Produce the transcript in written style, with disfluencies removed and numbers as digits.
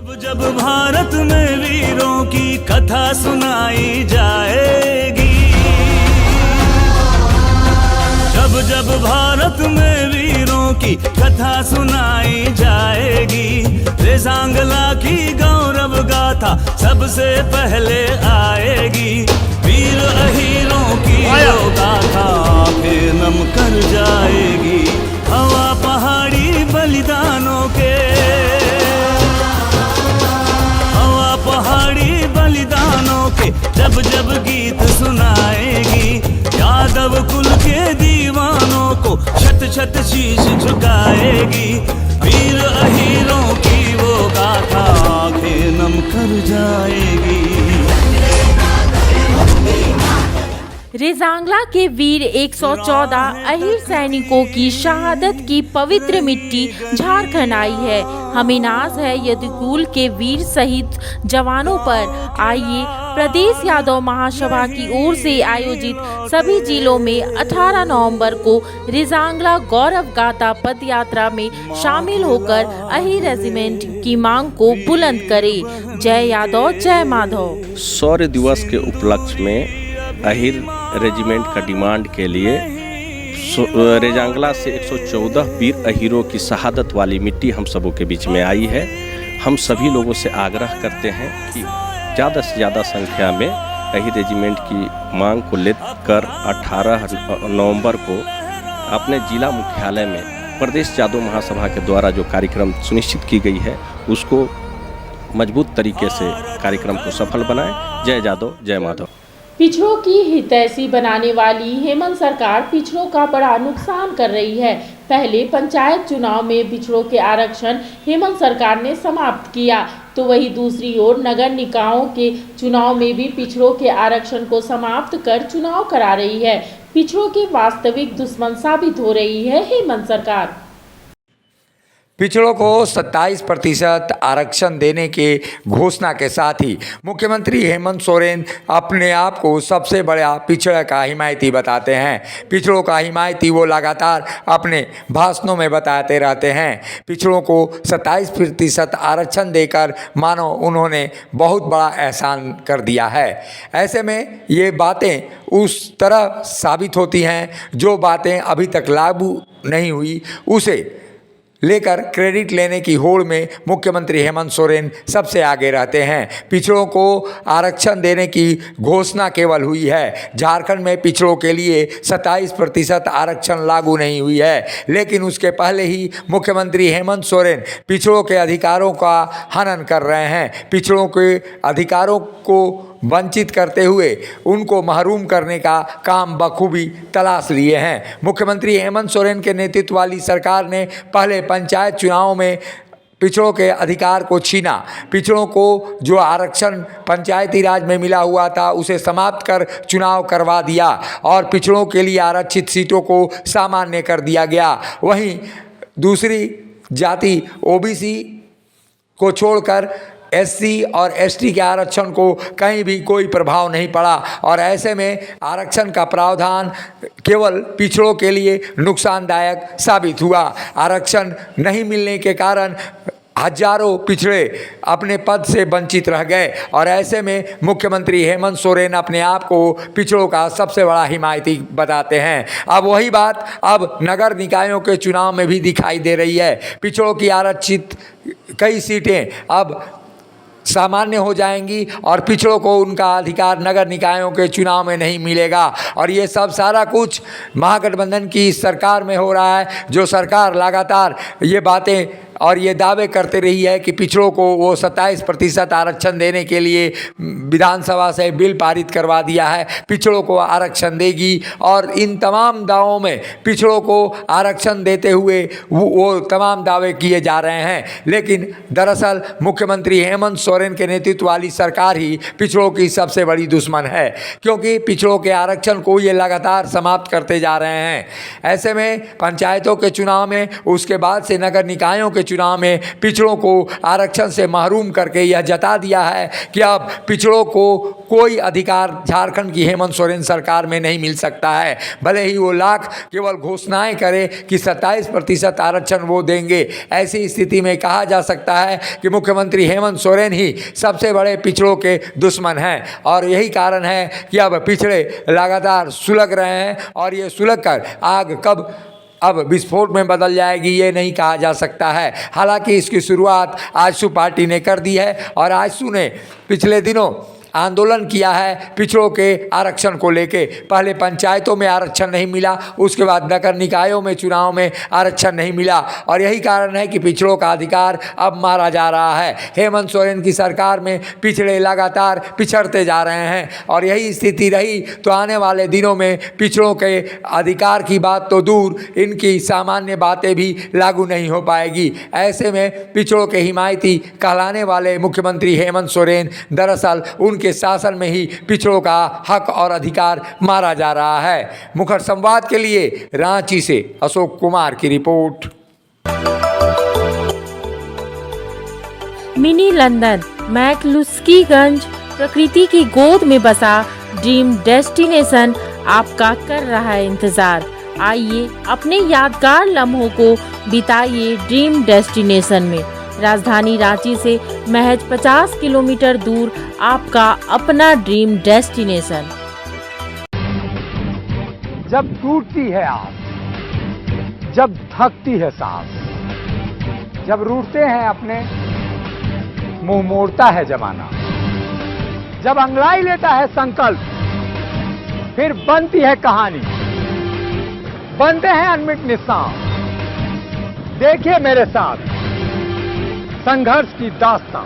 जब जब भारत में वीरों की कथा सुनाई जाएगी, जब जब भारत में वीरों की कथा सुनाई जाएगी, रेजांगला की गौरव गाथा सबसे पहले आएगी। वीर अहीरों की वो गाथा आंखें नम कर जाएगी। हवा पहाड़ी बलिदानों के, हवा पहाड़ी बलिदानों के जब जब गीत सुनाएगी, यादव कुल के दीवानों को छत छत शीश झुकाएगी। वीर अहीरों की वो गाथा आंखें नम कर जाएगी। रेजांगला के वीर 114 अहीर सैनिकों की शहादत की पवित्र मिट्टी झारखंड आई है। हमें नाज है यदुकुल के वीर शहीद जवानों पर। आइए प्रदेश यादव महासभा की ओर से आयोजित सभी जिलों में 18 नवंबर को रेजांगला गौरव गाथा पद यात्रा में शामिल होकर अहीर रेजिमेंट की मांग को बुलंद करें। जय यादव जय माधव। शौर्य दिवस के उपलक्ष्य में अहीर रेजिमेंट का डिमांड के लिए रेजांगला से 114 वीर अहीरों की शहादत वाली मिट्टी हम सबों के बीच में आई है। हम सभी लोगों से आग्रह करते हैं कि ज़्यादा से ज़्यादा संख्या में अहीर रेजिमेंट की मांग को लेकर 18 नवंबर को अपने जिला मुख्यालय में प्रदेश यादव महासभा के द्वारा जो कार्यक्रम सुनिश्चित की गई है उसको मजबूत तरीके से कार्यक्रम को सफल बनाएं। जय यादव जय माधव। पिछड़ों की हितैषी बनाने वाली हेमंत सरकार पिछड़ों का बड़ा नुकसान कर रही है। पहले पंचायत चुनाव में पिछड़ों के आरक्षण हेमंत सरकार ने समाप्त किया, तो वही दूसरी ओर नगर निकायों के चुनाव में भी पिछड़ों के आरक्षण को समाप्त कर चुनाव करा रही है। पिछड़ों की वास्तविक दुश्मन साबित हो रही है हेमंत सरकार। पिछड़ों को 27% आरक्षण देने के घोषणा के साथ ही मुख्यमंत्री हेमंत सोरेन अपने आप को सबसे बड़ा पिछड़ा का हिमायती बताते हैं। पिछड़ों का हिमायती वो लगातार अपने भाषणों में बताते रहते हैं। पिछड़ों को 27% आरक्षण देकर मानो उन्होंने बहुत बड़ा एहसान कर दिया है। ऐसे में ये बातें उस तरह साबित होती हैं जो बातें अभी तक लागू नहीं हुई उसे लेकर क्रेडिट लेने की होड़ में मुख्यमंत्री हेमंत सोरेन सबसे आगे रहते हैं। पिछड़ों को आरक्षण देने की घोषणा केवल हुई है। झारखंड में पिछड़ों के लिए 27% आरक्षण लागू नहीं हुई है, लेकिन उसके पहले ही मुख्यमंत्री हेमंत सोरेन पिछड़ों के अधिकारों का हनन कर रहे हैं। पिछड़ों के अधिकारों को वंचित करते हुए उनको महरूम करने का काम बखूबी तलाश लिए हैं। मुख्यमंत्री हेमंत सोरेन के नेतृत्व वाली सरकार ने पहले पंचायत चुनाव में पिछड़ों के अधिकार को छीना। पिछड़ों को जो आरक्षण पंचायती राज में मिला हुआ था उसे समाप्त कर चुनाव करवा दिया और पिछड़ों के लिए आरक्षित सीटों को सामान्य कर दिया गया। वहीं दूसरी जाति ओबीसी को छोड़कर एससी और एसटी के आरक्षण को कहीं भी कोई प्रभाव नहीं पड़ा और ऐसे में आरक्षण का प्रावधान केवल पिछड़ों के लिए नुकसानदायक साबित हुआ। आरक्षण नहीं मिलने के कारण हजारों पिछड़े अपने पद से वंचित रह गए और ऐसे में मुख्यमंत्री हेमंत सोरेन अपने आप को पिछड़ों का सबसे बड़ा हिमायती बताते हैं। अब वही बात अब नगर निकायों के चुनाव में भी दिखाई दे रही है। पिछड़ों की आरक्षित कई सीटें अब सामान्य हो जाएंगी और पिछड़ों को उनका अधिकार नगर निकायों के चुनाव में नहीं मिलेगा और ये सब सारा कुछ महागठबंधन की सरकार में हो रहा है, जो सरकार लगातार ये बातें और ये दावे करते रही है कि पिछड़ों को वो 27% आरक्षण देने के लिए विधानसभा से बिल पारित करवा दिया है, पिछड़ों को आरक्षण देगी और इन तमाम दावों में पिछड़ों को आरक्षण देते हुए वो तमाम दावे किए जा रहे हैं। लेकिन दरअसल मुख्यमंत्री हेमंत सोरेन के नेतृत्व वाली सरकार ही पिछड़ों की सबसे बड़ी दुश्मन है, क्योंकि पिछड़ों के आरक्षण को ये लगातार समाप्त करते जा रहे हैं। ऐसे में पंचायतों के चुनाव में, उसके बाद से नगर निकायों के के चुनाव में पिछड़ों को आरक्षण से महरूम करके यह जता दिया है कि अब पिछड़ों को कोई अधिकार झारखंड की हेमंत सोरेन सरकार में नहीं मिल सकता है। भले ही वो लाख केवल घोषणाएं करे कि 27% आरक्षण वो देंगे, ऐसी स्थिति में कहा जा सकता है कि मुख्यमंत्री हेमंत सोरेन ही सबसे बड़े पिछड़ों के दुश्मन हैं। और यही कारण है कि अब पिछड़े लगातार सुलग रहे हैं और ये सुलग कर आग कब अब विस्फोट में बदल जाएगी ये नहीं कहा जा सकता है। हालांकि इसकी शुरुआत आजसू पार्टी ने कर दी है और आजसू ने पिछले दिनों आंदोलन किया है पिछड़ों के आरक्षण को लेके। पहले पंचायतों में आरक्षण नहीं मिला, उसके बाद नगर निकायों में चुनाव में आरक्षण नहीं मिला और यही कारण है कि पिछड़ों का अधिकार अब मारा जा रहा है। हेमंत सोरेन की सरकार में पिछड़े लगातार पिछड़ते जा रहे हैं और यही स्थिति रही तो आने वाले दिनों में पिछड़ों के अधिकार की बात तो दूर, इनकी सामान्य बातें भी लागू नहीं हो पाएगी। ऐसे में पिछड़ों के हिमायती कहलाने वाले मुख्यमंत्री हेमंत सोरेन दरअसल उनके शासन में ही पिछड़ों का हक और अधिकार मारा जा रहा है। मुखर संवाद के लिए रांची से अशोक कुमार की रिपोर्ट। मिनी लंदन मैक्लुस्कीगंज प्रकृति की गोद में बसा ड्रीम डेस्टिनेशन आपका कर रहा है इंतजार। आइए अपने यादगार लम्हों को बिताइए ड्रीम डेस्टिनेशन में। राजधानी रांची से महज 50 किलोमीटर दूर आपका अपना ड्रीम डेस्टिनेशन। जब टूटती है आस, जब थकती है सांस, जब रूठते हैं अपने, मुंह मोड़ता है जमाना, जब अंगड़ाई लेता है संकल्प, फिर बनती है कहानी, बनते हैं अनमिट निशान। देखिए मेरे साथ संघर्ष की दास्तां।